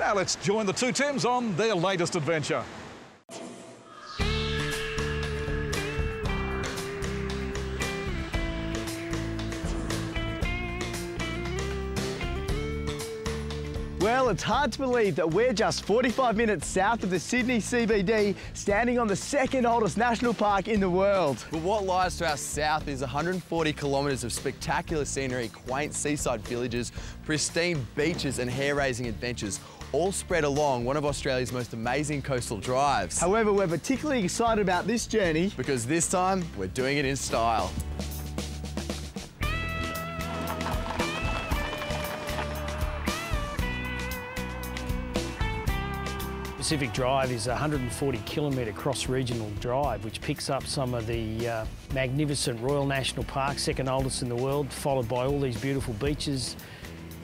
Now let's join the two Tims on their latest adventure. Well, it's hard to believe that we're just 45 minutes south of the Sydney CBD, standing on the second oldest national park in the world. But what lies to our south is 140 kilometres of spectacular scenery, quaint seaside villages, pristine beaches and hair-raising adventures, all spread along one of Australia's most amazing coastal drives. However, we're particularly excited about this journey because this time we're doing it in style. Pacific Drive is a 140-kilometre cross-regional drive which picks up some of the magnificent Royal National Park, second oldest in the world, followed by all these beautiful beaches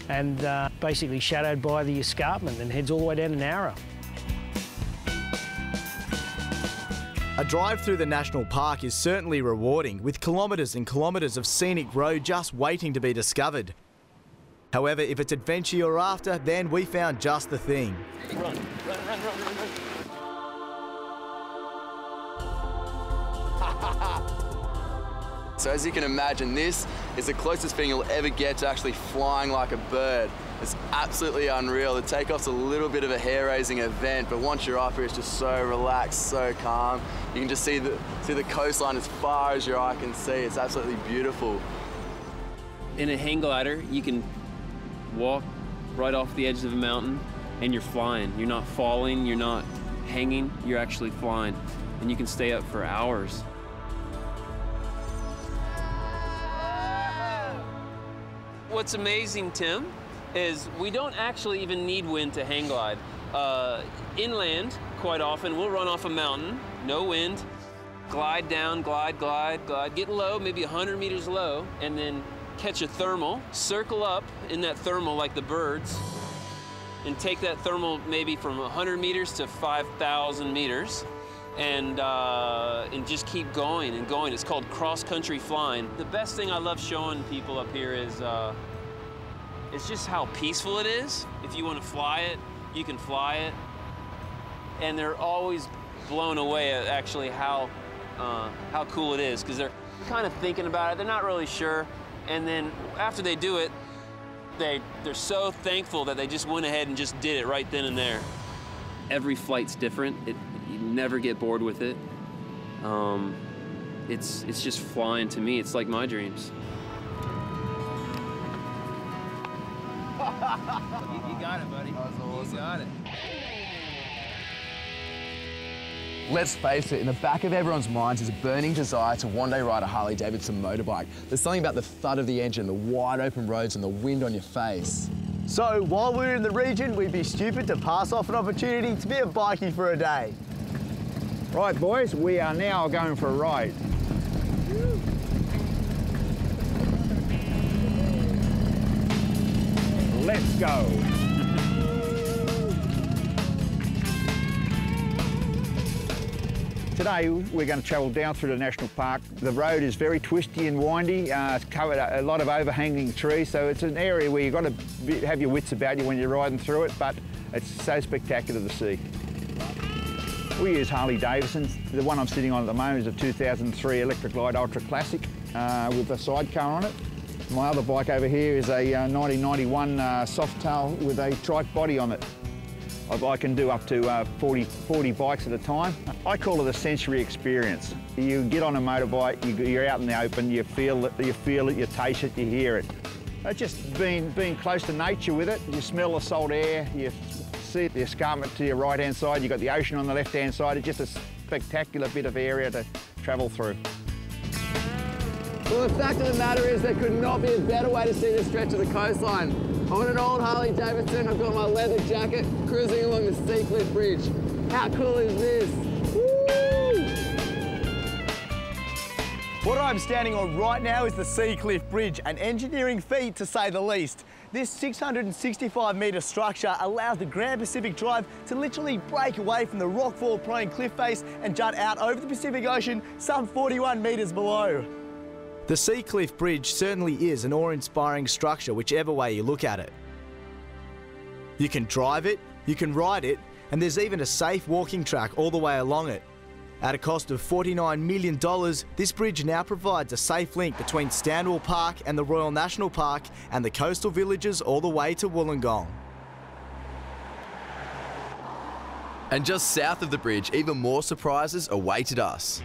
and basically shadowed by the escarpment, and heads all the way down to Nowra. A drive through the national park is certainly rewarding, with kilometres and kilometres of scenic road just waiting to be discovered. However, if it's adventure you're after, then we found just the thing. Run. So as you can imagine, this is the closest thing you'll ever get to actually flying like a bird. It's absolutely unreal. The takeoff's a little bit of a hair-raising event, but once you're up here, it's just so relaxed, so calm. You can just see the coastline as far as your eye can see. It's absolutely beautiful. In a hang glider, you can walk right off the edge of a mountain and you're flying. You're not falling, you're not hanging, you're actually flying. And you can stay up for hours. What's amazing, Tim, is we don't actually even need wind to hang glide. Inland, quite often, we'll run off a mountain, no wind, glide down, glide, get low, maybe 100 meters low, and then catch a thermal, circle up in that thermal like the birds, and take that thermal maybe from 100 meters to 5,000 meters, and just keep going and going. It's called cross-country flying. The best thing I love showing people up here is it's just how peaceful it is. If you want to fly it, you can fly it. And they're always blown away at actually how cool it is, because they're kind of thinking about it. They're not really sure. And then after they do it, they're so thankful that they just went ahead and just did it right then and there. Every flight's different. You never get bored with it. It's just flying to me. It's like my dreams. You got it, buddy. That was awesome. You got it. Let's face it, in the back of everyone's minds is a burning desire to one day ride a Harley Davidson motorbike. There's something about the thud of the engine, the wide open roads and the wind on your face. So while we're in the region, we'd be stupid to pass off an opportunity to be a bikie for a day. Right, boys, we are now going for a ride. Let's go. Today we're going to travel down through the national park. The road is very twisty and windy. It's covered a lot of overhanging trees, so it's an area where you've got to have your wits about you when you're riding through it, but it's so spectacular to see. We use Harley Davidsons. The one I'm sitting on at the moment is a 2003 Electric Glide Ultra Classic with a sidecar on it. My other bike over here is a 1991 Softail with a trike body on it. I can do up to 40 bikes at a time. I call it a sensory experience. You get on a motorbike, you're out in the open, you feel it, you taste it, you hear it. It's just being close to nature with it. You smell the salt air, you see the escarpment to your right-hand side, you've got the ocean on the left-hand side. It's just a spectacular bit of area to travel through. Well, the fact of the matter is there could not be a better way to see this stretch of the coastline. I'm on an old Harley Davidson. I've got my leather jacket cruising along the Sea Cliff Bridge. How cool is this? Woo! What I'm standing on right now is the Sea Cliff Bridge, an engineering feat to say the least. This 665-metre structure allows the Grand Pacific Drive to literally break away from the rock-fall-prone cliff face and jut out over the Pacific Ocean some 41 metres below. The Sea Cliff Bridge certainly is an awe-inspiring structure whichever way you look at it. You can drive it, you can ride it, and there's even a safe walking track all the way along it. At a cost of $49 million, this bridge now provides a safe link between Stanwell Park and the Royal National Park and the coastal villages all the way to Wollongong. And just south of the bridge, even more surprises awaited us.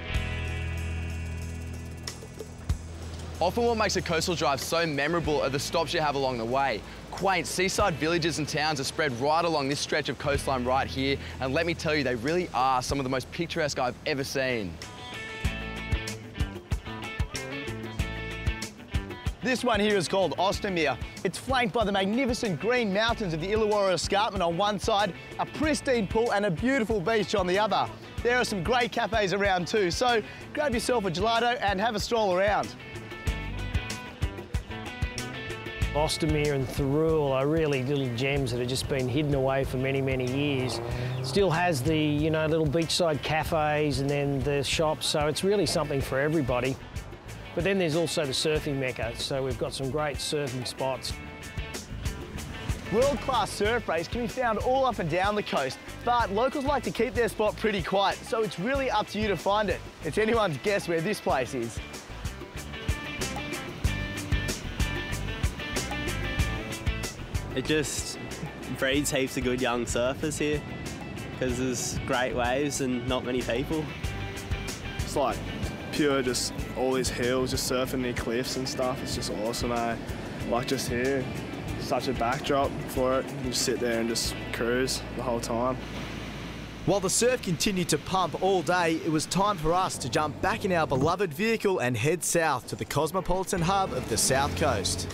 Often what makes a coastal drive so memorable are the stops you have along the way. Quaint seaside villages and towns are spread right along this stretch of coastline right here, and let me tell you, they really are some of the most picturesque I've ever seen. This one here is called Ostermere. It's flanked by the magnificent green mountains of the Illawarra Escarpment on one side, a pristine pool and a beautiful beach on the other. There are some great cafes around too, so grab yourself a gelato and have a stroll around. Ostermere and Thirroul are really little gems that have just been hidden away for many, many years. Still has the, you know, little beachside cafes and then the shops, so it's really something for everybody. But then there's also the surfing mecca, so we've got some great surfing spots. World-class surf breaks can be found all up and down the coast, but locals like to keep their spot pretty quiet, so it's really up to you to find it. It's anyone's guess where this place is. It just breeds heaps of good young surfers here because there's great waves and not many people. It's like pure, just all these hills, just surfing near cliffs and stuff. It's just awesome, eh? Like just here, such a backdrop for it. You just sit there and just cruise the whole time. While the surf continued to pump all day, it was time for us to jump back in our beloved vehicle and head south to the cosmopolitan hub of the South Coast.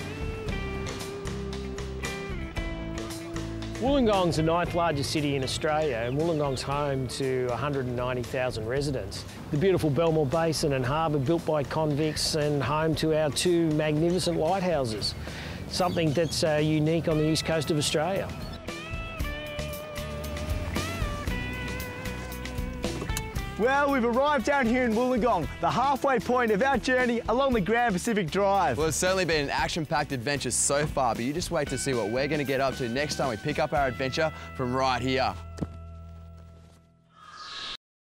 Wollongong's the 9th largest city in Australia, and Wollongong's home to 190,000 residents. The beautiful Belmore Basin and harbour built by convicts and home to our 2 magnificent lighthouses, something that's unique on the east coast of Australia. Well, we've arrived down here in Wollongong, the halfway point of our journey along the Grand Pacific Drive. Well, it's certainly been an action-packed adventure so far, but you just wait to see what we're going to get up to next time we pick up our adventure from right here.